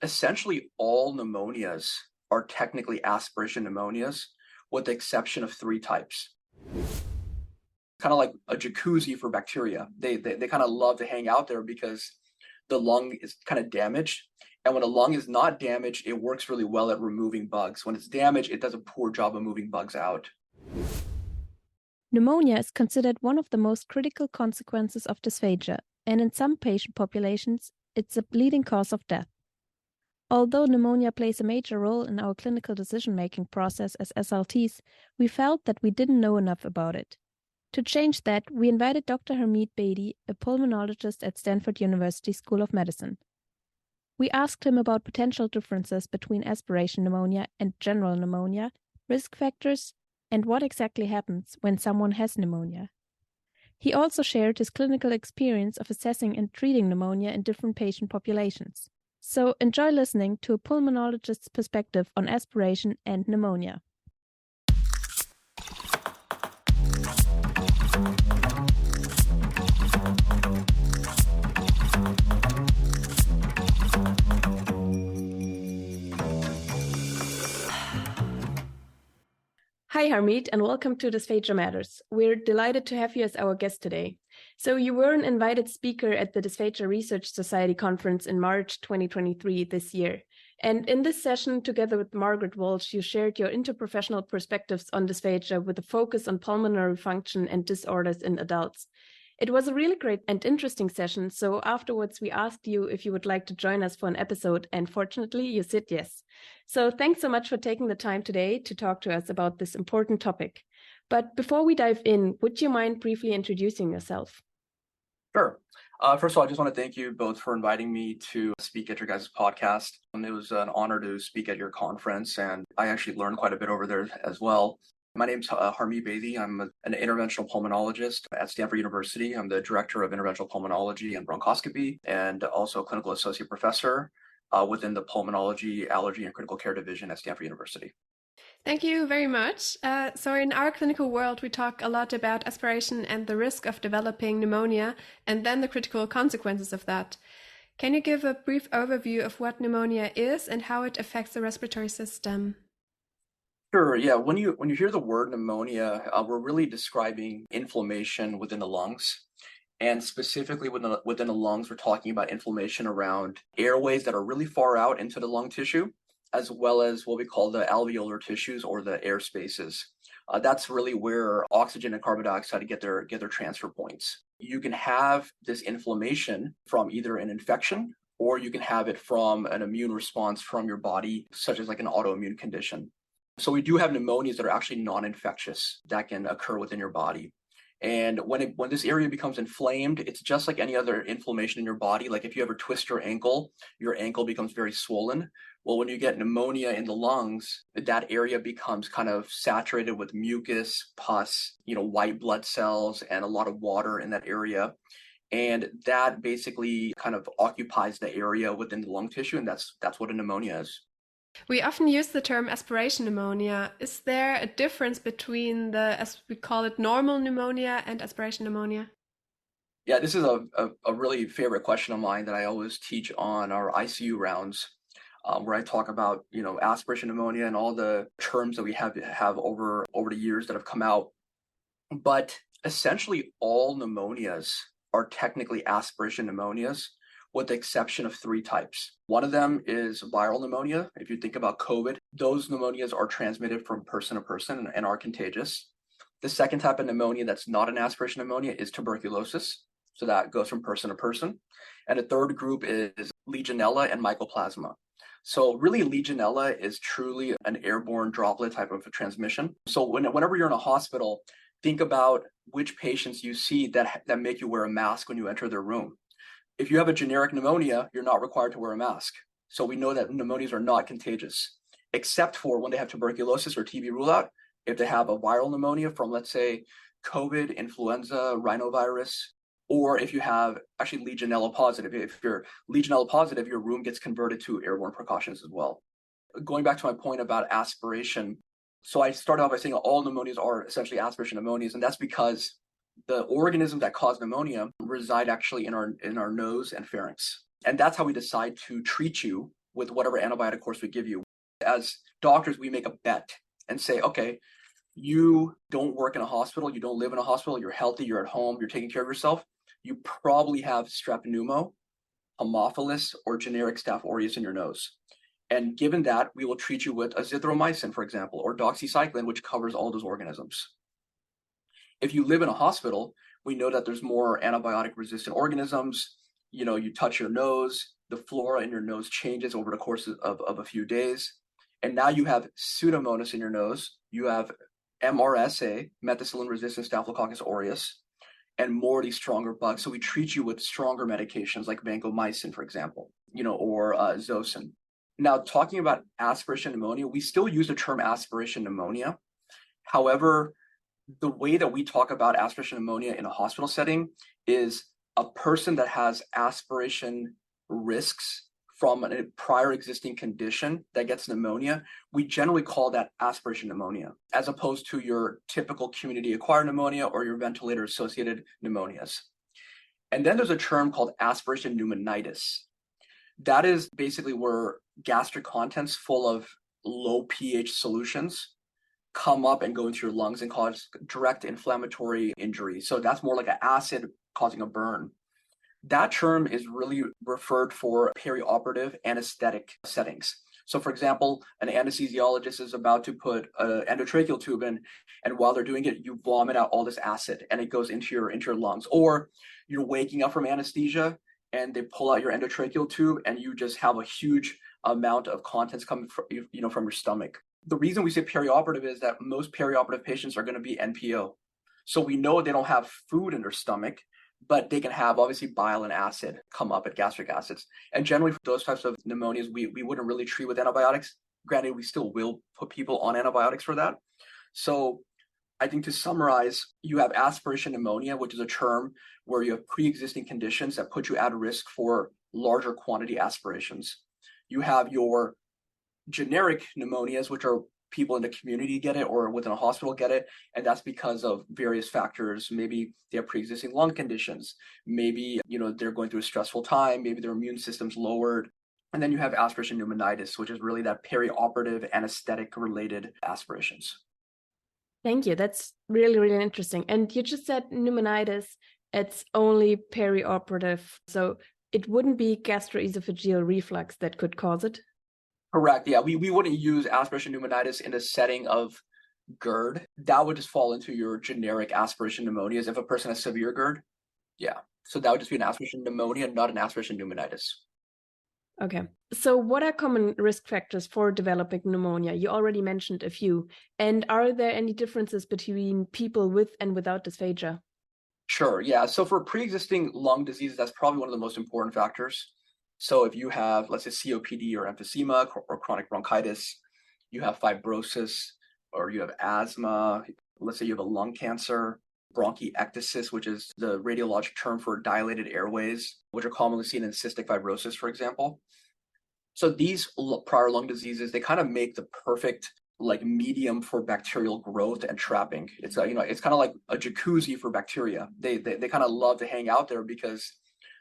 Essentially, all pneumonias are technically aspiration pneumonias, with the exception of three types. Kind of like a jacuzzi for bacteria. They kind of love to hang out there because the lung is kind of damaged. And when a lung is not damaged, it works really well at removing bugs. When it's damaged, it does a poor job of moving bugs out. Pneumonia is considered one of the most critical consequences of dysphagia, and in some patient populations, it's a leading cause of death. Although pneumonia plays a major role in our clinical decision-making process as SLTs, we felt that we didn't know enough about it. To change that, we invited Dr. Harmeet Bedi, a pulmonologist at Stanford University School of Medicine. We asked him about potential differences between aspiration pneumonia and general pneumonia, risk factors, and what exactly happens when someone has pneumonia. He also shared his clinical experience of assessing and treating pneumonia in different patient populations. So enjoy listening to a pulmonologist's perspective on aspiration and pneumonia. Hi, Harmeet, and welcome to Dysphagia Matters. We're delighted to have you as our guest today. So you were an invited speaker at the Dysphagia Research Society conference in March 2023 this year. And in this session, together with Margaret Walsh, you shared your interprofessional perspectives on dysphagia with a focus on pulmonary function and disorders in adults. It was a really great and interesting session, so afterwards we asked you if you would like to join us for an episode, and fortunately you said yes. So thanks so much for taking the time today to talk to us about this important topic. But before we dive in, would you mind briefly introducing yourself? Sure. First of all, I just want to thank you both for inviting me to speak at your guys' podcast. It was an honor to speak at your conference, and I actually learned quite a bit over there as well. My name's Harmeet Bedi. I'm an interventional pulmonologist at Stanford University. I'm the director of interventional pulmonology and bronchoscopy, and also a clinical associate professor within the pulmonology, allergy, and critical care division at Stanford University. Thank you very much. So in our clinical world, we talk a lot about aspiration and the risk of developing pneumonia, and then the critical consequences of that. Can you give a brief overview of what pneumonia is and how it affects the respiratory system? Sure. Yeah. When you hear the word pneumonia, we're really describing inflammation within the lungs. And specifically within the lungs, we're talking about inflammation around airways that are really far out into the lung tissue, as well as what we call the alveolar tissues or the air spaces. That's really where oxygen and carbon dioxide get their transfer points. You can have this inflammation from either an infection, or you can have it from an immune response from your body, such as like an autoimmune condition. So we do have pneumonias that are actually non-infectious that can occur within your body. And when this area becomes inflamed, it's just like any other inflammation in your body. Like if you ever twist your ankle becomes very swollen. Well, when you get pneumonia in the lungs, that area becomes kind of saturated with mucus, pus, white blood cells, and a lot of water in that area. And that basically kind of occupies the area within the lung tissue, and that's what a pneumonia is. We often use the term aspiration pneumonia. Is there a difference between as we call it, normal pneumonia and aspiration pneumonia? Yeah, this is a really favorite question of mine that I always teach on our ICU rounds, where I talk about, aspiration pneumonia and all the terms that we have over the years that have come out. But essentially all pneumonias are technically aspiration pneumonias, with the exception of three types. One of them is viral pneumonia. If you think about COVID, those pneumonias are transmitted from person to person and are contagious. The second type of pneumonia that's not an aspiration pneumonia is tuberculosis. So that goes from person to person. And the third group is Legionella and Mycoplasma. So really, Legionella is truly an airborne droplet type of a transmission. So whenever you're in a hospital, think about which patients you see that make you wear a mask when you enter their room. If you have a generic pneumonia, you're not required to wear a mask. So we know that pneumonias are not contagious, except for when they have tuberculosis or TB rule out. If they have a viral pneumonia from, let's say, COVID, influenza, rhinovirus, or if you have actually Legionella positive. If you're Legionella positive, your room gets converted to airborne precautions as well. Going back to my point about aspiration, so I started off by saying all pneumonias are essentially aspiration pneumonias, and that's because the organisms that cause pneumonia reside actually in our nose and pharynx. And that's how we decide to treat you with whatever antibiotic course we give you. As doctors, we make a bet and say, okay, you don't work in a hospital, you don't live in a hospital, you're healthy, you're at home, you're taking care of yourself. You probably have strep pneumo, Haemophilus, or generic Staph aureus in your nose. And given that, we will treat you with azithromycin, for example, or doxycycline, which covers all those organisms. If you live in a hospital, we know that there's more antibiotic resistant organisms. You touch your nose, the flora in your nose changes over the course of a few days. And now you have Pseudomonas in your nose. You have MRSA, methicillin resistant Staphylococcus aureus, and more of these stronger bugs. So we treat you with stronger medications like vancomycin, for example, or Zosyn. Now, talking about aspiration pneumonia, we still use the term aspiration pneumonia. However, the way that we talk about aspiration pneumonia in a hospital setting is a person that has aspiration risks from a prior existing condition that gets pneumonia. We generally call that aspiration pneumonia, as opposed to your typical community acquired pneumonia or your ventilator associated pneumonias. And then there's a term called aspiration pneumonitis. That is basically where gastric contents full of low pH solutions come up and go into your lungs and cause direct inflammatory injury. So that's more like an acid causing a burn. That term is really referred for perioperative anesthetic settings. So for example, an anesthesiologist is about to put an endotracheal tube in, and while they're doing it, you vomit out all this acid and it goes into your lungs. Or you're waking up from anesthesia and they pull out your endotracheal tube and you just have a huge amount of contents coming from your stomach. The reason we say perioperative is that most perioperative patients are going to be NPO. So we know they don't have food in their stomach, but they can have obviously bile and acid come up at gastric acids. And generally for those types of pneumonias, we wouldn't really treat with antibiotics. Granted, we still will put people on antibiotics for that. So I think to summarize, you have aspiration pneumonia, which is a term where you have pre-existing conditions that put you at risk for larger quantity aspirations. You have your generic pneumonias, which are people in the community get it or within a hospital get it, and that's because of various factors. Maybe they have pre-existing lung conditions, maybe they're going through a stressful time, maybe their immune system's lowered. And then you have aspiration pneumonitis, which is really that perioperative anesthetic related aspirations. Thank you. That's really, really interesting. And you just said pneumonitis, it's only perioperative, so it wouldn't be gastroesophageal reflux that could cause it? Correct. Yeah, we wouldn't use aspiration pneumonitis in the setting of GERD. That would just fall into your generic aspiration pneumonias. If a person has severe GERD, yeah. So that would just be an aspiration pneumonia, not an aspiration pneumonitis. Okay. So what are common risk factors for developing pneumonia? You already mentioned a few. And are there any differences between people with and without dysphagia? Sure. Yeah. So for pre-existing lung diseases, that's probably one of the most important factors. So if you have, let's say, COPD or emphysema or chronic bronchitis, you have fibrosis, or you have asthma, let's say you have a lung cancer, bronchiectasis, which is the radiologic term for dilated airways, which are commonly seen in cystic fibrosis, for example. So these prior lung diseases, they kind of make the perfect medium for bacterial growth and trapping. It's it's kind of like a jacuzzi for bacteria. They kind of love to hang out there because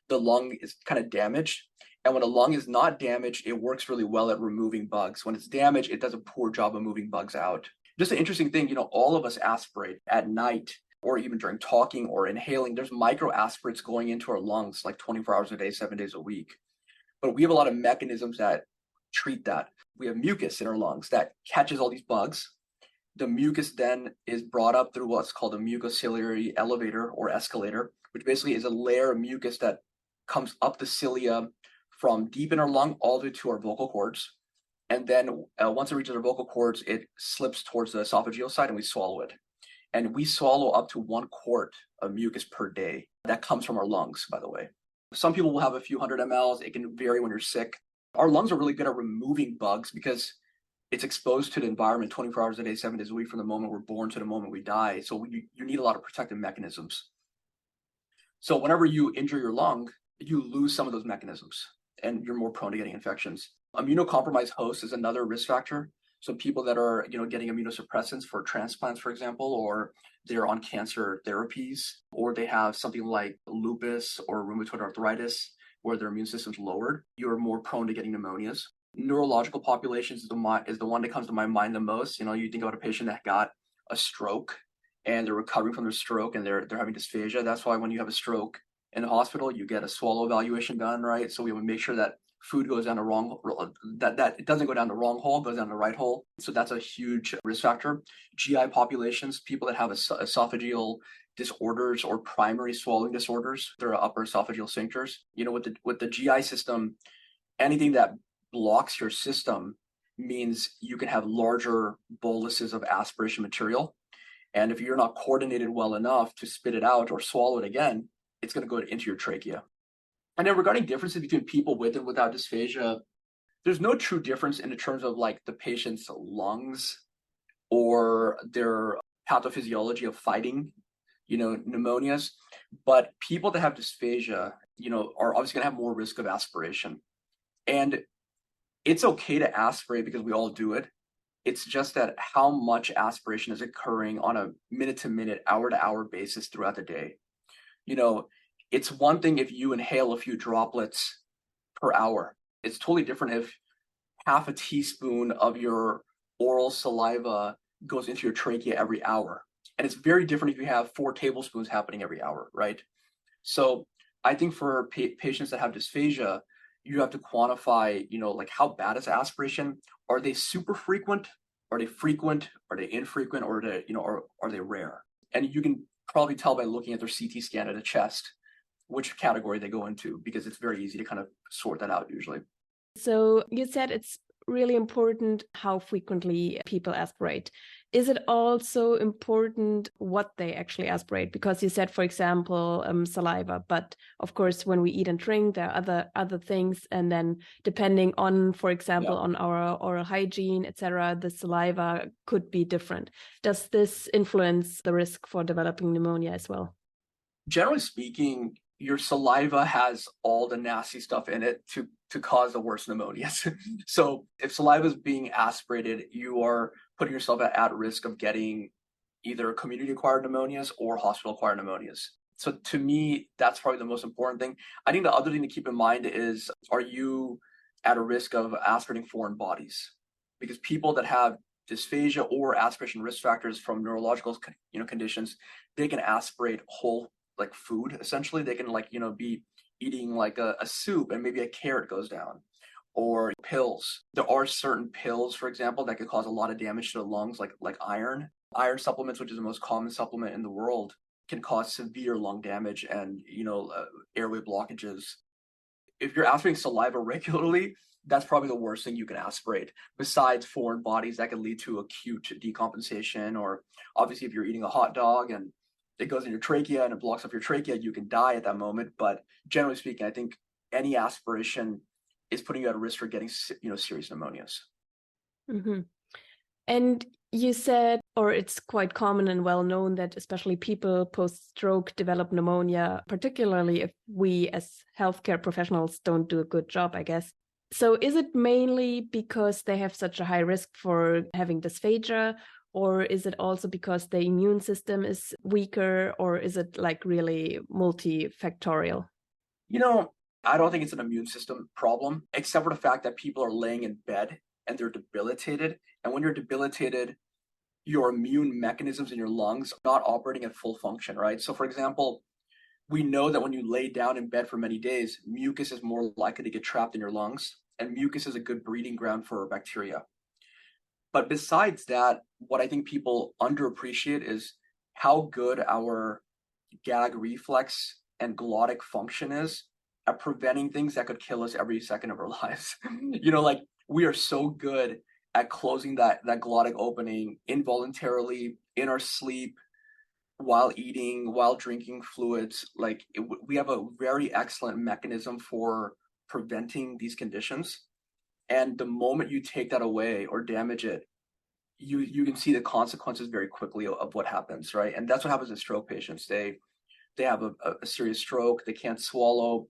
the lung is kind of damaged. And when a lung is not damaged, it works really well at removing bugs. When it's damaged, it does a poor job of moving bugs out. Just an interesting thing, all of us aspirate at night or even during talking or inhaling. There's micro aspirates going into our lungs like 24 hours a day, 7 days a week. But we have a lot of mechanisms that treat that. We have mucus in our lungs that catches all these bugs. The mucus then is brought up through what's called a mucociliary elevator or escalator, which basically is a layer of mucus that comes up the cilia from deep in our lung all the way to our vocal cords. And then once it reaches our vocal cords, it slips towards the esophageal side and we swallow it. And we swallow up to 1 quart of mucus per day. That comes from our lungs, by the way. Some people will have a few hundred mLs. It can vary when you're sick. Our lungs are really good at removing bugs because it's exposed to the environment 24 hours a day, 7 days a week from the moment we're born to the moment we die. So you need a lot of protective mechanisms. So whenever you injure your lung, you lose some of those mechanisms and you're more prone to getting infections. Immunocompromised hosts is another risk factor. So people that are, getting immunosuppressants for transplants, for example, or they're on cancer therapies, or they have something like lupus or rheumatoid arthritis where their immune system's lowered, you're more prone to getting pneumonias. Neurological populations is the one that comes to my mind the most. You think about a patient that got a stroke and they're recovering from their stroke and they're having dysphagia. That's why when you have a stroke in the hospital, you get a swallow evaluation done, right? So we would make sure that food goes down the wrong, that it doesn't go down the wrong hole, goes down the right hole. So that's a huge risk factor. GI populations, people that have esophageal disorders or primary swallowing disorders, their upper esophageal sphincters. With the GI system, anything that blocks your system means you can have larger boluses of aspiration material. And if you're not coordinated well enough to spit it out or swallow it again, it's going to go into your trachea. And then regarding differences between people with and without dysphagia, there's no true difference in the terms of like the patient's lungs or their pathophysiology of fighting, pneumonias. But people that have dysphagia, are obviously going to have more risk of aspiration. And it's okay to aspirate because we all do it. It's just that how much aspiration is occurring on a minute-to-minute, hour-to-hour basis throughout the day. It's one thing if you inhale a few droplets per hour. It's totally different if half a teaspoon of your oral saliva goes into your trachea every hour. And it's very different if you have 4 tablespoons happening every hour, right? So I think for patients that have dysphagia, you have to quantify, like how bad is aspiration? Are they super frequent? Are they frequent? Are they infrequent? Or are they rare? And you can probably tell by looking at their CT scan of the chest which category they go into, because it's very easy to kind of sort that out usually. So you said it's really important how frequently people aspirate. Is it also important what they actually aspirate? Because you said, for example, saliva, but of course, when we eat and drink, there are other things. And then depending on, for example, on our oral hygiene, etc., the saliva could be different. Does this influence the risk for developing pneumonia as well? Generally speaking, your saliva has all the nasty stuff in it to cause the worst pneumonias. So if saliva is being aspirated, you are putting yourself at risk of getting either community-acquired pneumonias or hospital-acquired pneumonias. So to me, that's probably the most important thing. I think the other thing to keep in mind is, are you at a risk of aspirating foreign bodies? Because people that have dysphagia or aspiration risk factors from neurological conditions, they can aspirate whole like food. Essentially, they can be eating like a soup and maybe a carrot goes down, or pills. There are certain pills, for example, that could cause a lot of damage to the lungs, like iron. Iron supplements, which is the most common supplement in the world, can cause severe lung damage and airway blockages. If you're aspirating saliva regularly, that's probably the worst thing you can aspirate. Besides foreign bodies, that can lead to acute decompensation, or obviously if you're eating a hot dog and it goes in your trachea and it blocks up your trachea, you can die at that moment. But generally speaking, I think any aspiration is putting you at risk for getting serious pneumonias. Mm-hmm. And you said, or it's quite common and well known that especially people post-stroke develop pneumonia, particularly if we as healthcare professionals don't do a good job, I guess. So is it mainly because they have such a high risk for having dysphagia, or is it also because the immune system is weaker, or is it like really multifactorial? I don't think it's an immune system problem, except for the fact that people are laying in bed and they're debilitated. And when you're debilitated, your immune mechanisms in your lungs are not operating at full function, right? So for example, we know that when you lay down in bed for many days, mucus is more likely to get trapped in your lungs, and mucus is a good breeding ground for bacteria. But besides that, what I think people underappreciate is how good our gag reflex and glottic function is at preventing things that could kill us every second of our lives. Like we are so good at closing that glottic opening involuntarily in our sleep, while eating, while drinking fluids. We have a very excellent mechanism for preventing these conditions. And the moment you take that away or damage it, you can see the consequences very quickly of what happens, right? And that's what happens in stroke patients. They have a serious stroke, they can't swallow.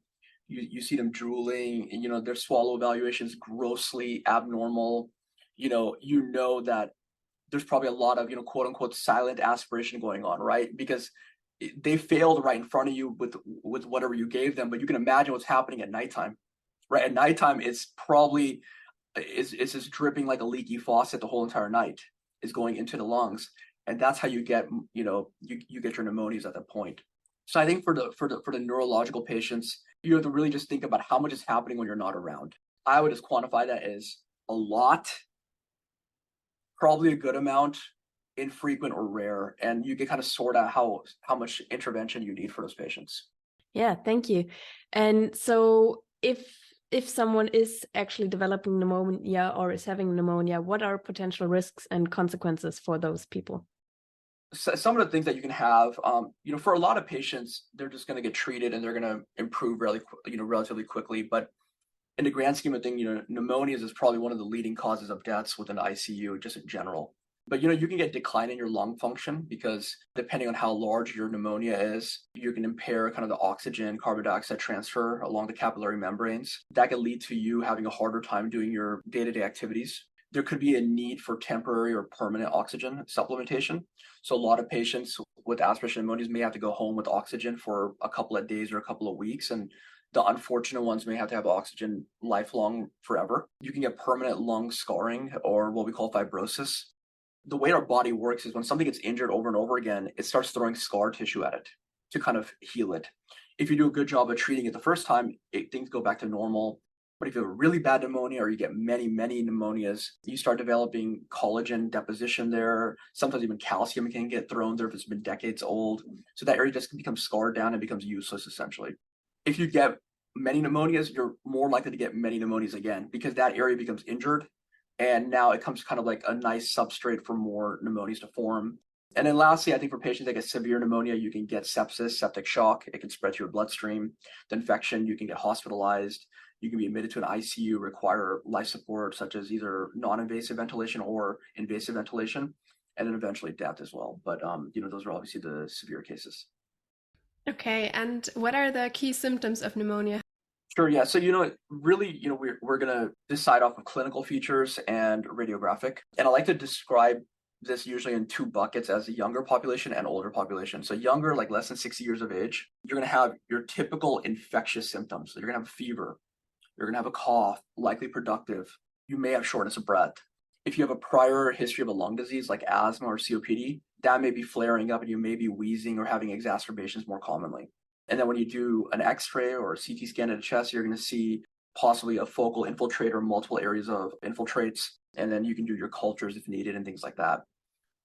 You see them drooling, and their swallow evaluation is grossly abnormal. That there's probably a lot of quote unquote silent aspiration going on, right? Because they failed right in front of you with whatever you gave them, but you can imagine what's happening at nighttime, right? At nighttime, it's probably is just dripping like a leaky faucet the whole entire night, is going into the lungs, and that's how you get you get your pneumonias at that point. So I think for the neurological patients, you have to really just think about how much is happening when you're not around. I would just quantify that as a lot, probably a good amount, infrequent or rare, and you can kind of sort out how much intervention you need for those patients. Yeah, thank you. And so if someone is actually developing pneumonia or is having pneumonia, what are potential risks and consequences for those people? So some of the things that you can have, for a lot of patients, they're just going to get treated and they're going to improve relatively quickly. But in the grand scheme of things, pneumonias is probably one of the leading causes of deaths within the ICU, just in general. But you can get decline in your lung function because depending on how large your pneumonia is, you can impair kind of the oxygen, carbon dioxide transfer along the capillary membranes. That can lead to you having a harder time doing your day-to-day activities. There could be a need for temporary or permanent oxygen supplementation. So a lot of patients with aspiration pneumonias may have to go home with oxygen for a couple of days or a couple of weeks, and the unfortunate ones may have to have oxygen lifelong forever. You can get permanent lung scarring or what we call fibrosis. The way our body works is when something gets injured over and over again, it starts throwing scar tissue at it to kind of heal it. If you do a good job of treating it the first time, things go back to normal. But if you have a really bad pneumonia or you get many, many pneumonias, you start developing collagen deposition there. Sometimes even calcium can get thrown there if it's been decades old. So that area just becomes scarred down and becomes useless, essentially. If you get many pneumonias, you're more likely to get many pneumonias again because that area becomes injured. And now it comes kind of like a nice substrate for more pneumonias to form. And then lastly, I think for patients that get severe pneumonia, you can get sepsis, septic shock. It can spread to your bloodstream. The infection, you can get hospitalized. You can be admitted to an ICU, require life support, such as either non-invasive ventilation or invasive ventilation, and then eventually death as well. But, those are obviously the severe cases. Okay, and what are the key symptoms of pneumonia? Sure, yeah. So, really, we're going to decide off of clinical features and radiographic. And I like to describe this usually in two buckets as a younger population and older population. So younger, like less than 60 years of age, you're going to have your typical infectious symptoms. So you're going to have a fever. You're going to have a cough, likely productive. You may have shortness of breath. If you have a prior history of a lung disease like asthma or COPD, that may be flaring up and you may be wheezing or having exacerbations more commonly. And then when you do an X-ray or a CT scan of the chest, you're going to see possibly a focal infiltrate or multiple areas of infiltrates. And then you can do your cultures if needed and things like that.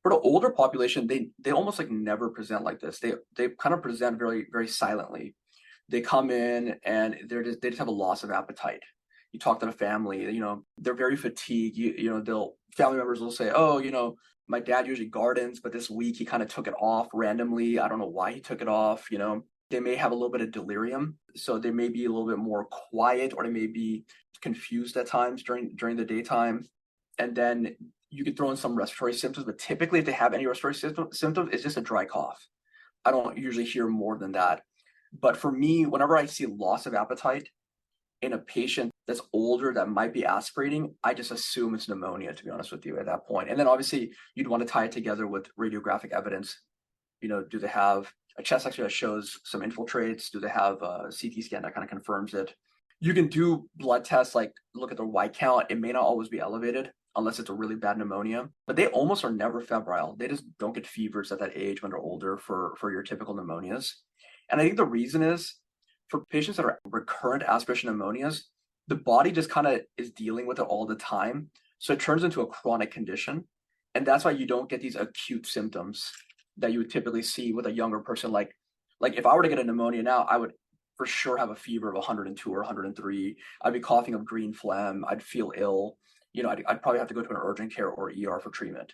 For the older population, they almost like never present like this. They kind of present very, very silently. They come in and they just have a loss of appetite. You talk to the family, they're very fatigued. Family members will say, oh, my dad usually gardens, but this week he kind of took it off randomly. I don't know why he took it off. They may have a little bit of delirium, so they may be a little bit more quiet, or they may be confused at times during the daytime. And then you could throw in some respiratory symptoms, but typically if they have any respiratory symptoms, it's just a dry cough. I don't usually hear more than that. But for me, whenever I see loss of appetite in a patient that's older that might be aspirating, I just assume it's pneumonia, to be honest with you, at that point. And then obviously you'd want to tie it together with radiographic evidence. Do they have a chest X-ray that shows some infiltrates? Do they have a CT scan that kind of confirms it? You can do blood tests, like look at their white count. It may not always be elevated unless it's a really bad pneumonia, but they almost are never febrile. They just don't get fevers at that age when they're older for your typical pneumonias. And I think the reason is for patients that are recurrent aspiration pneumonias, the body just kind of is dealing with it all the time. So it turns into a chronic condition. And that's why you don't get these acute symptoms that you would typically see with a younger person. Like if I were to get a pneumonia now, I would for sure have a fever of 102 or 103. I'd be coughing up green phlegm. I'd feel ill. I'd probably have to go to an urgent care or ER for treatment.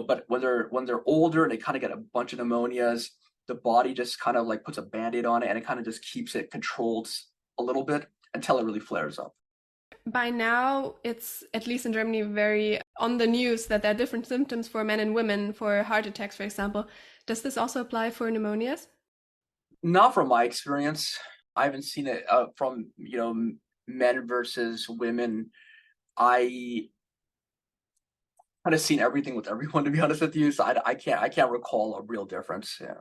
But when they're older and they kind of get a bunch of pneumonias, the body just kind of like puts a Band-Aid on it and it kind of just keeps it controlled a little bit until it really flares up. By now, it's, at least in Germany, very on the news that there are different symptoms for men and women for heart attacks, for example. Does this also apply for pneumonias? Not from my experience. I haven't seen it from, men versus women. I kind of seen everything with everyone, to be honest with you. So I can't recall a real difference. Yeah.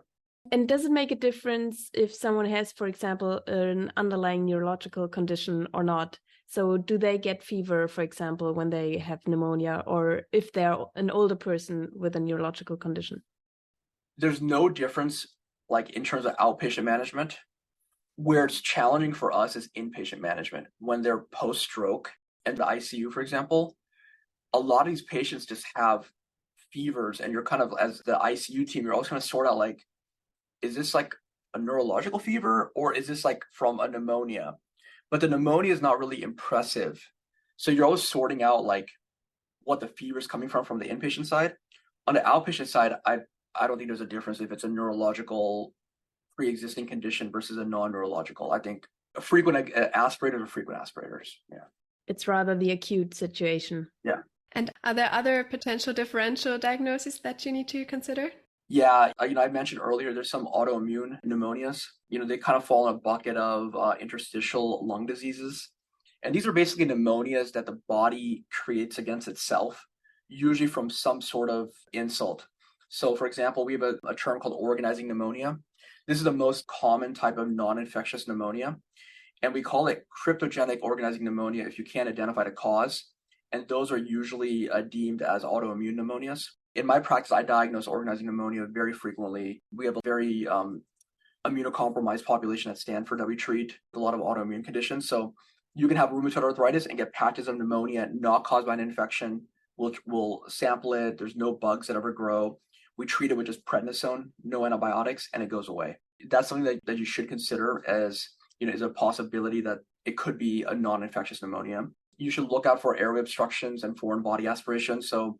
And does it make a difference if someone has, for example, an underlying neurological condition or not? So do they get fever, for example, when they have pneumonia, or if they're an older person with a neurological condition? There's no difference like in terms of outpatient management. Where it's challenging for us is inpatient management. When they're post-stroke and the ICU, for example, a lot of these patients just have fevers, and you're kind of, as the ICU team, you're always going to sort out like, is this like a neurological fever or is this like from a pneumonia? But the pneumonia is not really impressive. So you're always sorting out like what the fever is coming from the inpatient side. On the outpatient side, I don't think there's a difference if it's a neurological pre-existing condition versus a non-neurological. I think a frequent aspirators are frequent aspirators. Yeah. It's rather the acute situation. Yeah. And are there other potential differential diagnoses that you need to consider? Yeah, I mentioned earlier there's some autoimmune pneumonias. They kind of fall in a bucket of interstitial lung diseases. And these are basically pneumonias that the body creates against itself, usually from some sort of insult. So, for example, we have a term called organizing pneumonia. This is the most common type of non-infectious pneumonia. And we call it cryptogenic organizing pneumonia if you can't identify the cause. And those are usually deemed as autoimmune pneumonias. In my practice, I diagnose organizing pneumonia very frequently. We have a very immunocompromised population at Stanford that we treat, a lot of autoimmune conditions. So you can have rheumatoid arthritis and get patches of pneumonia not caused by an infection. We'll sample it. There's no bugs that ever grow. We treat it with just prednisone, no antibiotics, and it goes away. That's something that you should consider as, is a possibility that it could be a non-infectious pneumonia. You should look out for airway obstructions and foreign body aspiration. So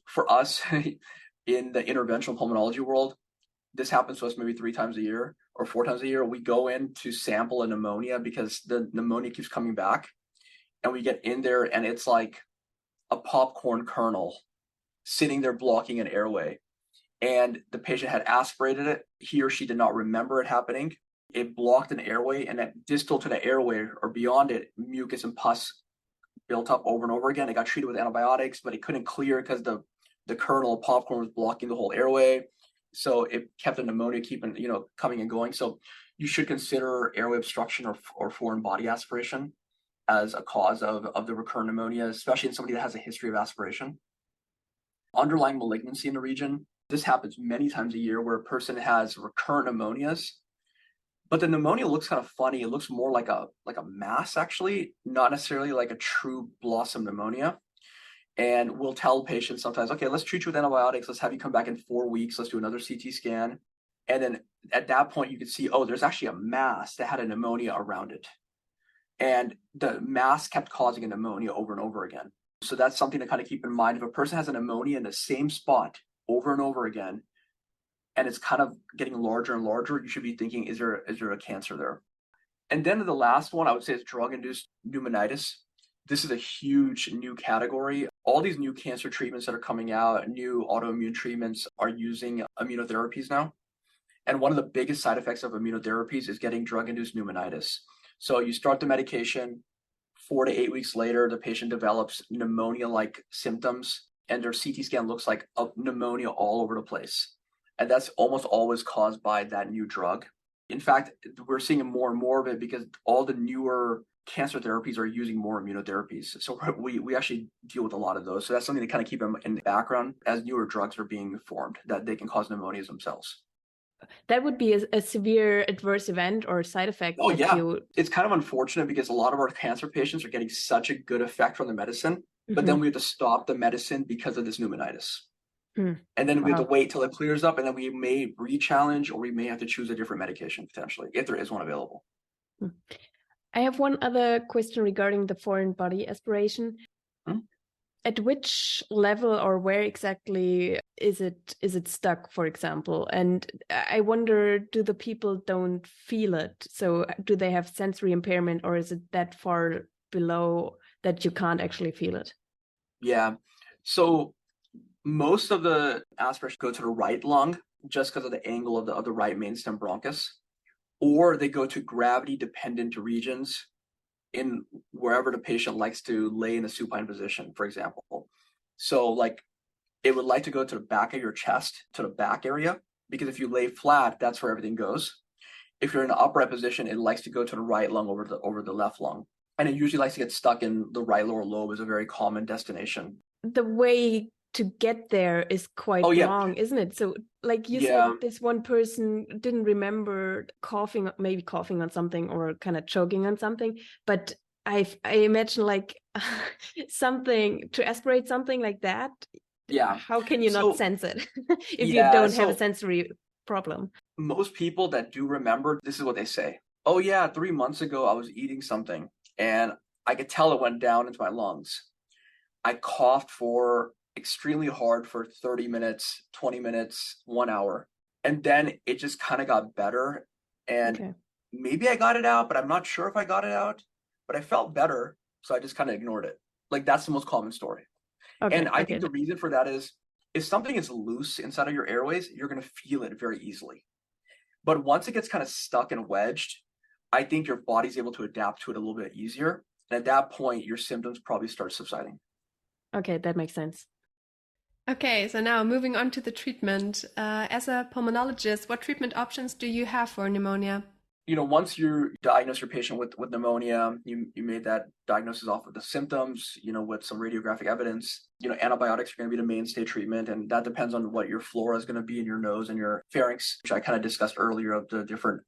for us in the interventional pulmonology world, this happens to us maybe 3 times a year or 4 times a year. We go in to sample a pneumonia because the pneumonia keeps coming back, and we get in there and it's like a popcorn kernel sitting there blocking an airway. And the patient had aspirated it. He or she did not remember it happening. It blocked an airway, and that distal to the airway or beyond it, mucus and pus built up over and over again. It got treated with antibiotics, but it couldn't clear because the kernel of popcorn was blocking the whole airway. So it kept the pneumonia coming and going. So you should consider airway obstruction or foreign body aspiration as a cause of the recurrent pneumonia, especially in somebody that has a history of aspiration. Underlying malignancy in the region. This happens many times a year where a person has recurrent pneumonias, but the pneumonia looks kind of funny. It looks more like a mass, actually, not necessarily like a true blossom pneumonia. And we'll tell patients sometimes, okay, let's treat you with antibiotics. Let's have you come back in 4 weeks. Let's do another CT scan. And then at that point, you can see, oh, there's actually a mass that had a pneumonia around it. And the mass kept causing a pneumonia over and over again. So that's something to kind of keep in mind. If a person has a pneumonia in the same spot over and over again, and it's kind of getting larger and larger, you should be thinking, is there a cancer there? And then the last one I would say is drug-induced pneumonitis. This is a huge new category. All these new cancer treatments that are coming out, new autoimmune treatments, are using immunotherapies now. And one of the biggest side effects of immunotherapies is getting drug-induced pneumonitis. So you start the medication, 4 to 8 weeks later, the patient develops pneumonia-like symptoms, and their CT scan looks like a pneumonia all over the place. And that's almost always caused by that new drug. In fact, we're seeing more and more of it because all the newer cancer therapies are using more immunotherapies. So we actually deal with a lot of those. So that's something to kind of keep in the background as newer drugs are being formed, that they can cause pneumonias themselves. That would be a severe adverse event or side effect. Oh, yeah. It's kind of unfortunate because a lot of our cancer patients are getting such a good effect from the medicine, but then we have to stop the medicine because of this pneumonitis. And then we have to wait till it clears up, and then we may re-challenge, or we may have to choose a different medication potentially, if there is one available. I have one other question regarding the foreign body aspiration. At which level or where exactly is it stuck, for example? And I wonder, do the people don't feel it? So do they have sensory impairment, or is it that far below that you can't actually feel it? Yeah. So most of the aspirations go to the right lung just because of the angle of the right mainstem bronchus, or they go to gravity-dependent regions in wherever the patient likes to lay in a supine position, for example. So like it would like to go to the back of your chest, to the back area, because if you lay flat, that's where everything goes. If you're in an upright position, it likes to go to the right lung over the left lung. And it usually likes to get stuck in the right lower lobe is a very common destination. The way to get there is quite long, isn't it? So like you said, this one person didn't remember maybe coughing on something or kind of choking on something, but I imagine like something to aspirate something like that. Yeah. How can you not sense it if you don't have a sensory problem? Most people that do remember, this is what they say. Oh yeah, 3 months ago I was eating something and I could tell it went down into my lungs. I coughed for extremely hard for 30 minutes, 20 minutes, 1 hour. And then it just kind of got better. And maybe I got it out, but I'm not sure if I got it out. But I felt better, so I just kind of ignored it. Like that's the most common story. And I think the reason for that is if something is loose inside of your airways, you're going to feel it very easily. But once it gets kind of stuck and wedged, I think your body's able to adapt to it a little bit easier. And at that point, your symptoms probably start subsiding. Okay, that makes sense. Okay, so now moving on to the treatment. As a pulmonologist, what treatment options do you have for pneumonia? Once you diagnose your patient with pneumonia, you made that diagnosis off of the symptoms, with some radiographic evidence, antibiotics are going to be the mainstay treatment. And that depends on what your flora is going to be in your nose and your pharynx, which I kind of discussed earlier of the different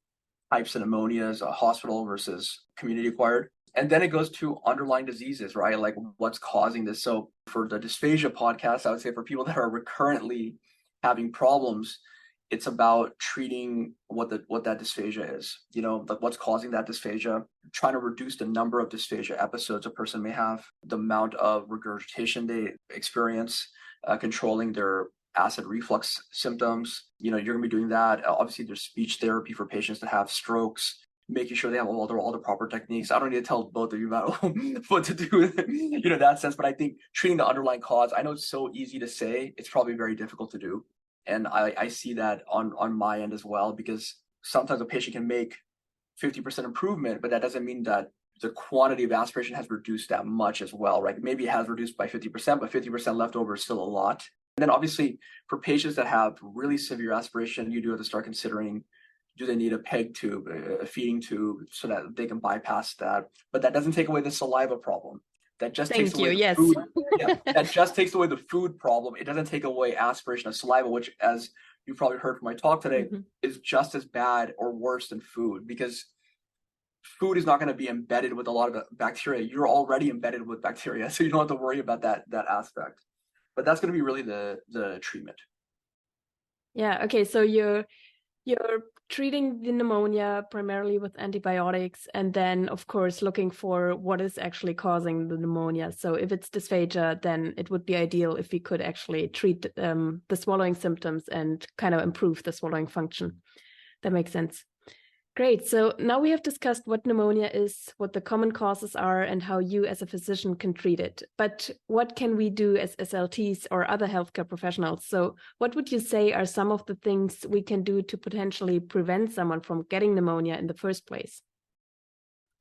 types of pneumonias, hospital versus community acquired. And then it goes to underlying diseases, right? Like what's causing this. So for the dysphagia podcast, I would say for people that are recurrently having problems, it's about treating what that dysphagia is, like what's causing that dysphagia, trying to reduce the number of dysphagia episodes a person may have, the amount of regurgitation they experience, controlling their acid reflux symptoms. You're going to be doing that. Obviously, there's speech therapy for patients that have strokes, making sure they have all the proper techniques. I don't need to tell both of you about what to do in that sense, but I think treating the underlying cause, I know it's so easy to say, it's probably very difficult to do. And I see that on my end as well, because sometimes a patient can make 50% improvement, but that doesn't mean that the quantity of aspiration has reduced that much as well, right? Maybe it has reduced by 50%, but 50% left over is still a lot. And then obviously for patients that have really severe aspiration, you do have to start considering, do they need a peg tube, a feeding tube, so that they can bypass that? But that doesn't take away the saliva problem. That just takes away the food. That just takes away the food problem. It doesn't take away aspiration of saliva, which, as you probably heard from my talk today, is just as bad or worse than food, because food is not going to be embedded with a lot of bacteria. You're already embedded with bacteria, so you don't have to worry about that aspect. But that's going to be really the treatment. Yeah. Okay. So you're treating the pneumonia primarily with antibiotics, and then of course looking for what is actually causing the pneumonia. So if it's dysphagia, then it would be ideal if we could actually treat the swallowing symptoms and kind of improve the swallowing function. That makes sense. Great. So now we have discussed what pneumonia is, what the common causes are, and how you as a physician can treat it. But what can we do as SLTs or other healthcare professionals? So what would you say are some of the things we can do to potentially prevent someone from getting pneumonia in the first place?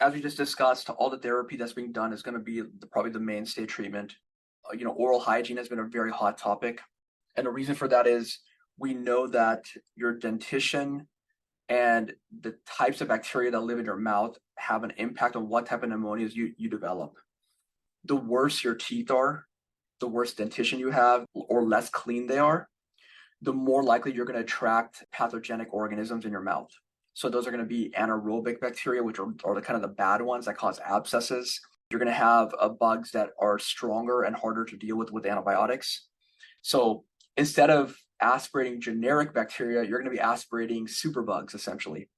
As we just discussed, all the therapy that's being done is going to be probably the mainstay treatment. Oral hygiene has been a very hot topic. And the reason for that is we know that your dentition and the types of bacteria that live in your mouth have an impact on what type of pneumonias you develop. The worse your teeth are, the worse dentition you have, or less clean they are, the more likely you're going to attract pathogenic organisms in your mouth. So those are going to be anaerobic bacteria, which are the kind of the bad ones that cause abscesses. You're going to have bugs that are stronger and harder to deal with antibiotics. So instead of aspirating generic bacteria, you're going to be aspirating superbugs essentially.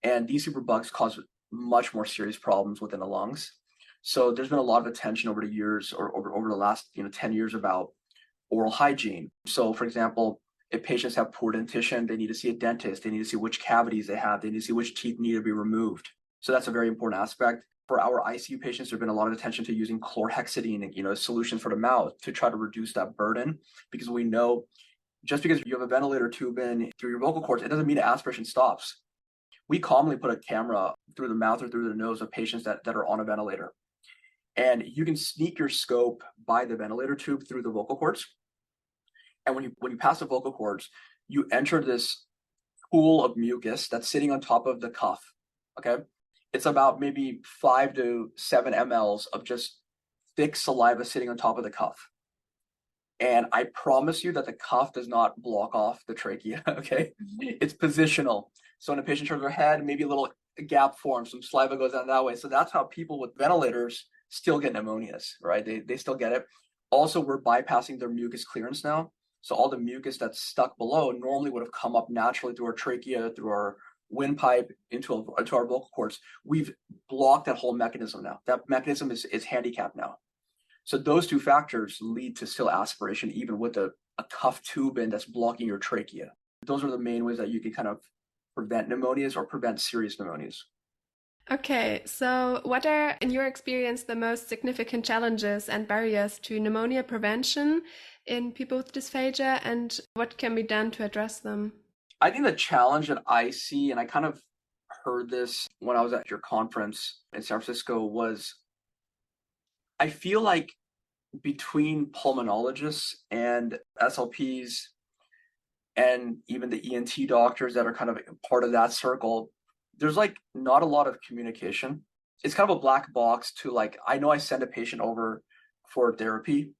And these superbugs cause much more serious problems within the lungs. So there's been a lot of attention over the years or over the last 10 years about oral hygiene. So for example, if patients have poor dentition, they need to see a dentist. They need to see which cavities they have. They need to see which teeth need to be removed. So that's a very important aspect. For our ICU patients, there's been a lot of attention to using chlorhexidine, solutions for the mouth to try to reduce that burden, because we know just because you have a ventilator tube in through your vocal cords, it doesn't mean aspiration stops. We commonly put a camera through the mouth or through the nose of patients that are on a ventilator. And you can sneak your scope by the ventilator tube through the vocal cords. And when you pass the vocal cords, you enter this pool of mucus that's sitting on top of the cuff. Okay. It's about maybe 5 to 7 mLs of just thick saliva sitting on top of the cuff. And I promise you that the cuff does not block off the trachea. Okay. It's positional. So when a patient turns their head, maybe a little gap forms, some saliva goes down that way. So that's how people with ventilators still get pneumonias, right? They still get it. Also, we're bypassing their mucus clearance now. So all the mucus that's stuck below normally would have come up naturally through our trachea, through our windpipe, into our vocal cords. We've blocked that whole mechanism now. That mechanism is handicapped now. So those two factors lead to still aspiration, even with a cuff tube in that's blocking your trachea. Those are the main ways that you can kind of prevent pneumonias or prevent serious pneumonias. Okay, so what are, in your experience, the most significant challenges and barriers to pneumonia prevention in people with dysphagia, and what can be done to address them? I think the challenge that I see, and I kind of heard this when I was at your conference in San Francisco, was I feel like between pulmonologists and SLPs and even the ENT doctors that are kind of part of that circle, there's like not a lot of communication. It's kind of a black box to like, I know I send a patient over for therapy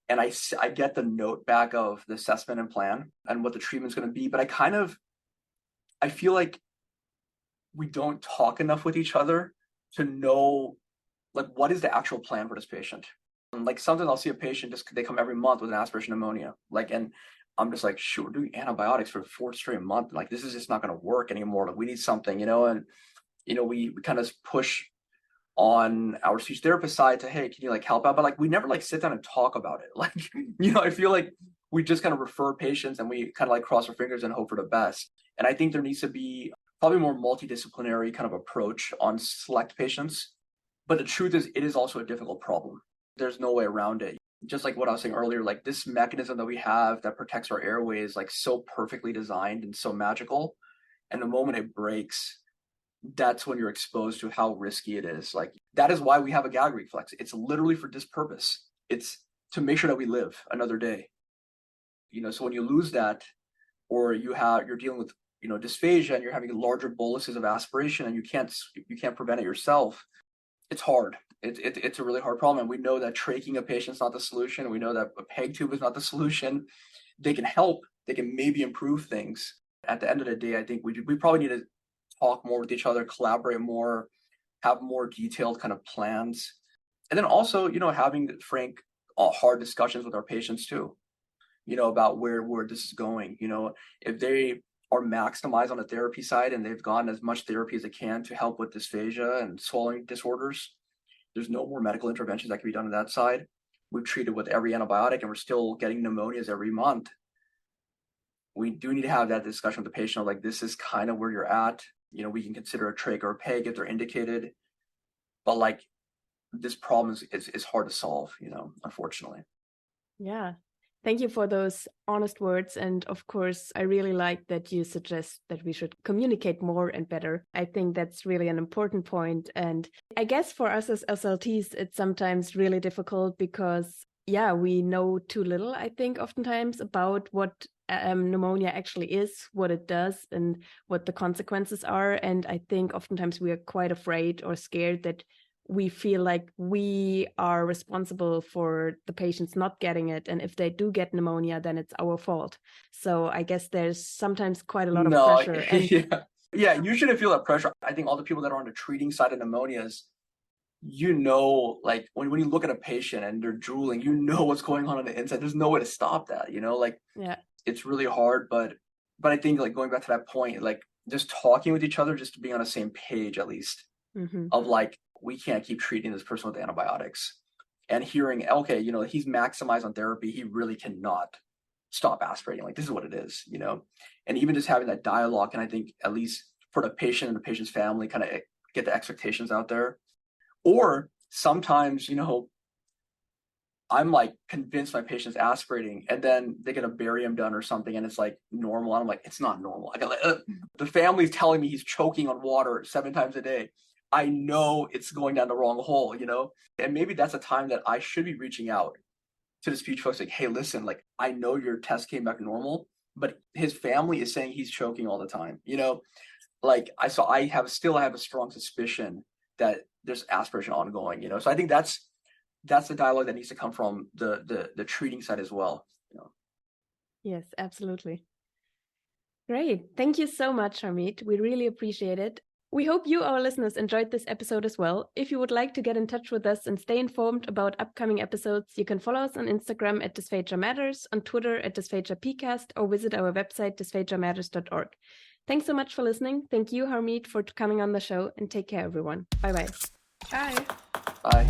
and I get the note back of the assessment and plan and what the treatment's going to be, but I feel like we don't talk enough with each other to know like what is the actual plan for this patient. And like sometimes I'll see a patient, just they come every month with an aspiration pneumonia, like, and I'm just like, shoot, we're doing antibiotics for 4 straight months. Like, this is just not going to work anymore. Like, we need something, and, we kind of push on our speech therapist side to, hey, can you like help out? But like, we never like sit down and talk about it. Like, I feel like we just kind of refer patients and we kind of like cross our fingers and hope for the best. And I think there needs to be probably more multidisciplinary kind of approach on select patients. But the truth is, it is also a difficult problem. There's no way around it. Just like what I was saying earlier, like this mechanism that we have that protects our airway is like so perfectly designed and so magical. And the moment it breaks, that's when you're exposed to how risky it is. Like that is why we have a gag reflex. It's literally for this purpose. It's to make sure that we live another day. So when you lose that, or you're dealing with dysphagia and you're having larger boluses of aspiration and you can't prevent it yourself, it's hard. It's a really hard problem. And we know that tracheing a patient is not the solution. We know that a PEG tube is not the solution. They can help. They can maybe improve things. At the end of the day, I think we probably need to talk more with each other, collaborate more, have more detailed kind of plans. And then also, having frank, hard discussions with our patients too, about where this is going. If they are maximized on the therapy side and they've gotten as much therapy as they can to help with dysphagia and swallowing disorders, there's no more medical interventions that can be done on that side. We've treated with every antibiotic and we're still getting pneumonias every month. We do need to have that discussion with the patient of like, this is kind of where you're at. We can consider a trach or a PEG if they're indicated. But like this problem is hard to solve, unfortunately. Yeah. Thank you for those honest words. And of course, I really like that you suggest that we should communicate more and better. I think that's really an important point. And I guess for us as SLTs, it's sometimes really difficult because, we know too little, I think, oftentimes about what pneumonia actually is, what it does, and what the consequences are. And I think oftentimes we are quite afraid or scared that we feel like we are responsible for the patients not getting it. And if they do get pneumonia, then it's our fault. So I guess there's sometimes quite a lot of pressure. And yeah, you shouldn't feel that pressure. I think all the people that are on the treating side of pneumonias, like when you look at a patient and they're drooling, what's going on the inside. There's no way to stop that, It's really hard. But I think like going back to that point, like just talking with each other, just to be on the same page, at least of like, we can't keep treating this person with antibiotics and hearing, okay, he's maximized on therapy. He really cannot stop aspirating. Like this is what it is, and even just having that dialogue. And I think at least for the patient and the patient's family, kind of get the expectations out there. Or sometimes, I'm like convinced my patient's aspirating and then they get a barium done or something and it's like normal. I'm like, it's not normal. The family's telling me he's choking on water 7 times a day. I know it's going down the wrong hole, and maybe that's a time that I should be reaching out to the speech folks like, hey, listen, like, I know your test came back normal. but his family is saying he's choking all the time. Like I still have a strong suspicion that there's aspiration ongoing. So I think that's the dialogue that needs to come from the treating side as well. Yes, absolutely. Great. Thank you so much, Harmeet. We really appreciate it. We hope you, our listeners, enjoyed this episode as well. If you would like to get in touch with us and stay informed about upcoming episodes, you can follow us on Instagram at Dysphagia Matters, on Twitter at DysphagiaPcast, or visit our website, dysphagiamatters.org. Thanks so much for listening. Thank you, Harmeet, for coming on the show, and take care, everyone. Bye-bye. Bye. Bye.